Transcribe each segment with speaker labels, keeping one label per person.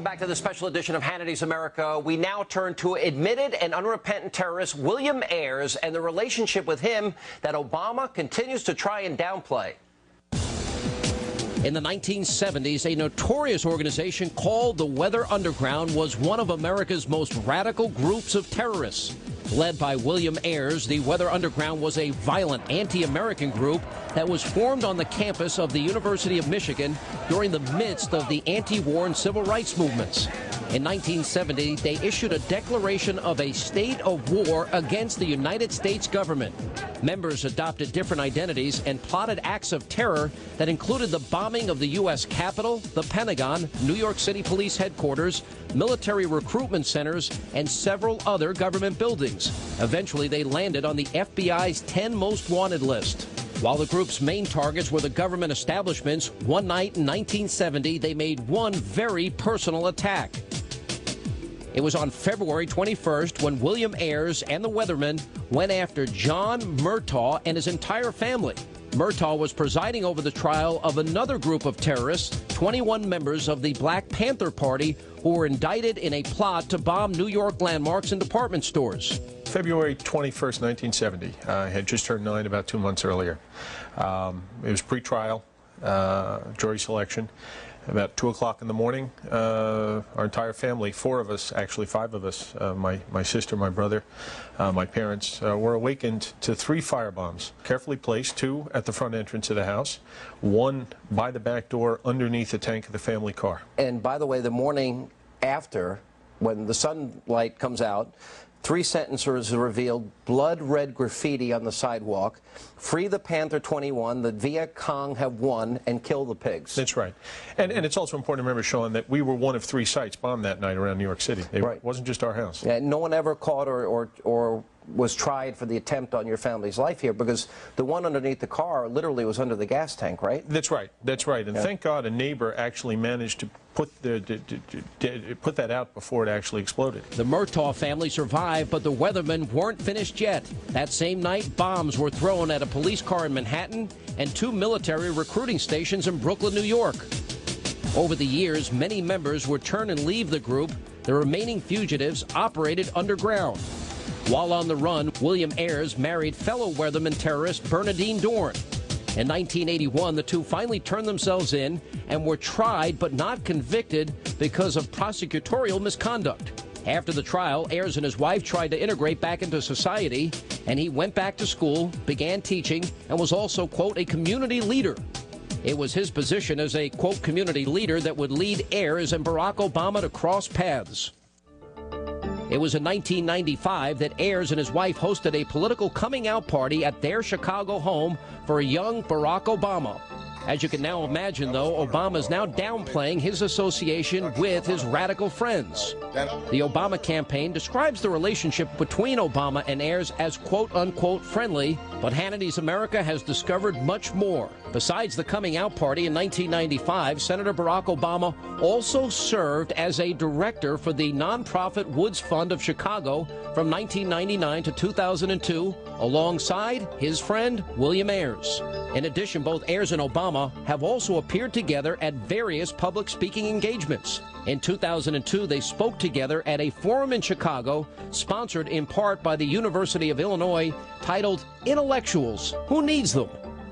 Speaker 1: Welcome back to the special edition of Hannity's America. We now turn to admitted and unrepentant terrorist William Ayers and the relationship with him that Obama continues to try and downplay. In the 1970s, a notorious organization called the Weather Underground was one of America's most radical groups of terrorists. Led by William Ayers, the Weather Underground was a violent anti-American group that was formed on the campus of the University of Michigan during the midst of the anti-war and civil rights movements. In 1970, they issued a declaration of a state of war against the United States government. Members adopted different identities and plotted acts of terror that included the bombing of the U.S. Capitol, the Pentagon, New York City Police Headquarters, military recruitment centers, and several other government buildings. Eventually, they landed on the FBI's 10 Most Wanted list. While the group's main targets were the government establishments, one night in 1970, they made one very personal attack. It was on February 21st when William Ayers and the Weathermen went after John Murtaugh and his entire family. Murtaugh was presiding over the trial of another group of terrorists, 21 members of the Black Panther Party, who were indicted in a plot to bomb New York landmarks and department stores.
Speaker 2: February 21st, 1970. I had just turned 9 about 2 months earlier. It was pre-trial, jury selection. About 2 o'clock in the morning, our entire family, 4 of us, actually 5 of us, my sister, my brother, my parents, were awakened to 3 firebombs, carefully placed, 2 at the front entrance of the house, 1 by the back door underneath the tank of the family car.
Speaker 1: And by the way, the morning after, when the sunlight comes out, 3 sentences are revealed, blood-red graffiti on the sidewalk, "Free the Panther 21, the Viet Cong have won, and kill the pigs."
Speaker 2: That's right. And it's also important to remember, Sean, that we were one of 3 sites bombed that night around New York City. It wasn't just our house.
Speaker 1: Yeah, no one ever caught or was tried for the attempt on your family's life here, because the one underneath the car literally was under the gas tank, right?
Speaker 2: That's right. That's right. And thank God a neighbor actually managed to put that out before it actually exploded.
Speaker 3: The Murtaugh family survived, but the Weathermen weren't finished yet. That same night, bombs were thrown at a police car in Manhattan and 2 military recruiting stations in Brooklyn, New York. Over the years, many members would turn and leave the group. The remaining fugitives operated underground. While on the run, William Ayers married fellow Weatherman terrorist Bernadine Dorn. In 1981, the two finally turned themselves in and were tried but not convicted because of prosecutorial misconduct. After the trial, Ayers and his wife tried to integrate back into society, and he went back to school, began teaching, and was also, quote, a community leader. It was his position as a, quote, community leader that would lead Ayers and Barack Obama to cross paths. It was in 1995 that Ayers and his wife hosted a political coming-out party at their Chicago home for a young Barack Obama. As you can now imagine, though, Obama is now downplaying his association with his radical friends. The Obama campaign describes the relationship between Obama and Ayers as quote-unquote friendly, but Hannity's America has discovered much more. Besides the coming-out party in 1995, Senator Barack Obama also served as a director for the nonprofit Woods Fund of Chicago from 1999 to 2002, alongside his friend William Ayers. In addition, both Ayers and Obama have also appeared together at various public speaking engagements. In 2002, they spoke together at a forum in Chicago, sponsored in part by the University of Illinois, titled Intellectuals, Who Needs Them?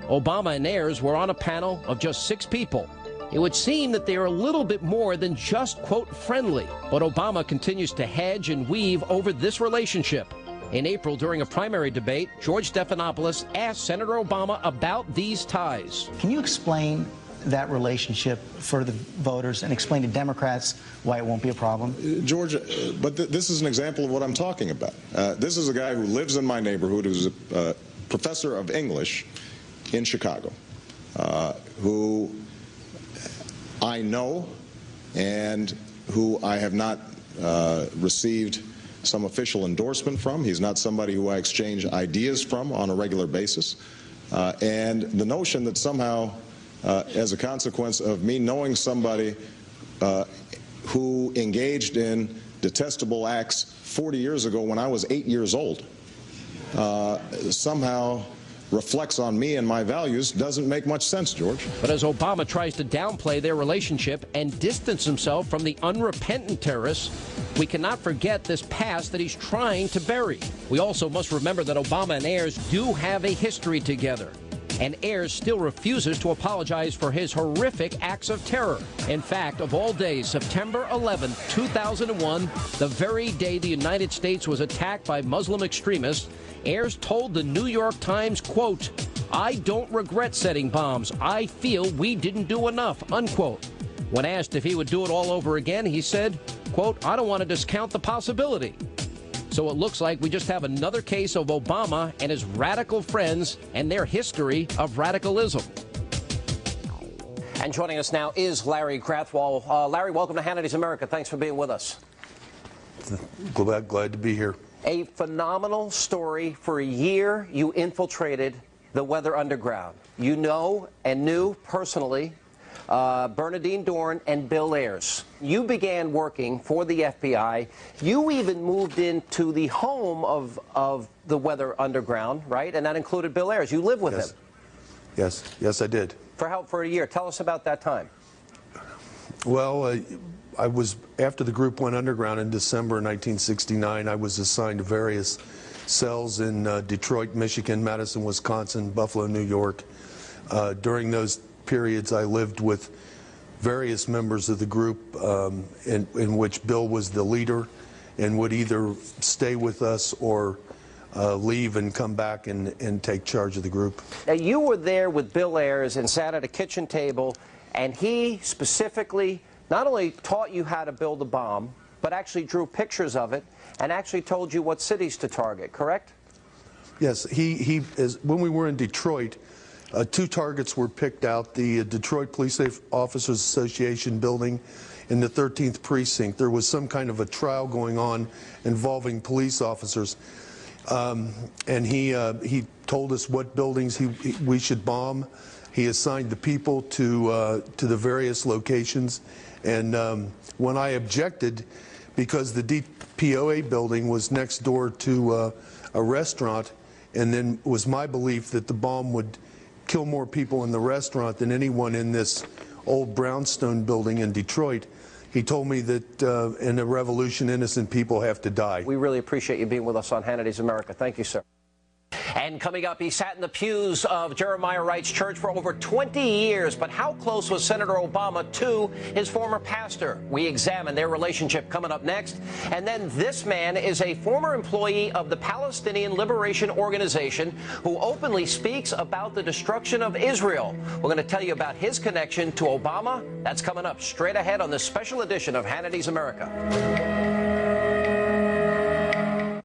Speaker 3: Obama and Ayers were on a panel of just 6 people. It would seem that they are a little bit more than just, quote, friendly, but Obama continues to hedge and weave over this relationship. In April, during a primary debate, George Stephanopoulos asked Senator Obama about these ties.
Speaker 4: Can you explain that relationship for the voters and explain to Democrats why it won't be a problem?
Speaker 5: George, but this is an example of what I'm talking about. This is a guy who lives in my neighborhood, who's a professor of English in Chicago, who I know and who I have not received some official endorsement from. He's not somebody who I exchange ideas from on a regular basis. And the notion that somehow, as a consequence of me knowing somebody who engaged in detestable acts 40 years ago when I was 8 years old, somehow reflects on me and my values doesn't make much sense, George.
Speaker 1: But as Obama tries to downplay their relationship and distance himself from the unrepentant terrorists, we cannot forget this past that he's trying to bury. We also must remember that Obama and Ayers do have a history together. And Ayers still refuses to apologize for his horrific acts of terror. In fact, of all days, September 11, 2001, the very day the United States was attacked by Muslim extremists, Ayers told the New York Times, quote, "I don't regret setting bombs. I feel we didn't do enough," unquote. When asked if he would do it all over again, he said, quote, "I don't want to discount the possibility." So it looks like we just have another case of Obama and his radical friends and their history of radicalism. And joining us now is Larry Krathwohl. Larry, welcome to Hannity's America. Thanks for being with us.
Speaker 6: Glad to be here.
Speaker 1: A phenomenal story. For a year, you infiltrated the Weather Underground. You know and knew personally Bernardine Dorn and Bill Ayers. You began working for the FBI. You even moved into the home of the Weather Underground, right? And that included Bill Ayers. You lived with him.
Speaker 6: Yes, I did.
Speaker 1: For a year. Tell us about that time.
Speaker 6: Well, I was, after the group went underground in December 1969, I was assigned to various cells in Detroit, Michigan, Madison, Wisconsin, Buffalo, New York. During those periods, I lived with various members of the group in which Bill was the leader and would either stay with us or leave and come back and take charge of the group.
Speaker 1: Now, you were there with Bill Ayers and sat at a kitchen table, and he specifically not only taught you how to build a bomb, but actually drew pictures of it and actually told you what cities to target, correct?
Speaker 6: Yes, when we were in Detroit, 2 targets were picked out, the Detroit Police Officers Association building in the 13th Precinct. There was some kind of a trial going on involving police officers. And he told us what buildings we should bomb. He assigned the people to the various locations. And when I objected, because the DPOA building was next door to a restaurant, and then it was my belief that the bomb would kill more people in the restaurant than anyone in this old brownstone building in Detroit, he told me that in a revolution, innocent people have to die.
Speaker 1: We really appreciate you being with us on Hannity's America. Thank you, sir. And coming up, he sat in the pews of Jeremiah Wright's church for over 20 years. But how close was Senator Obama to his former pastor? We examine their relationship coming up next. And then this man is a former employee of the Palestinian Liberation Organization who openly speaks about the destruction of Israel. We're going to tell you about his connection to Obama. That's coming up straight ahead on this special edition of Hannity's America.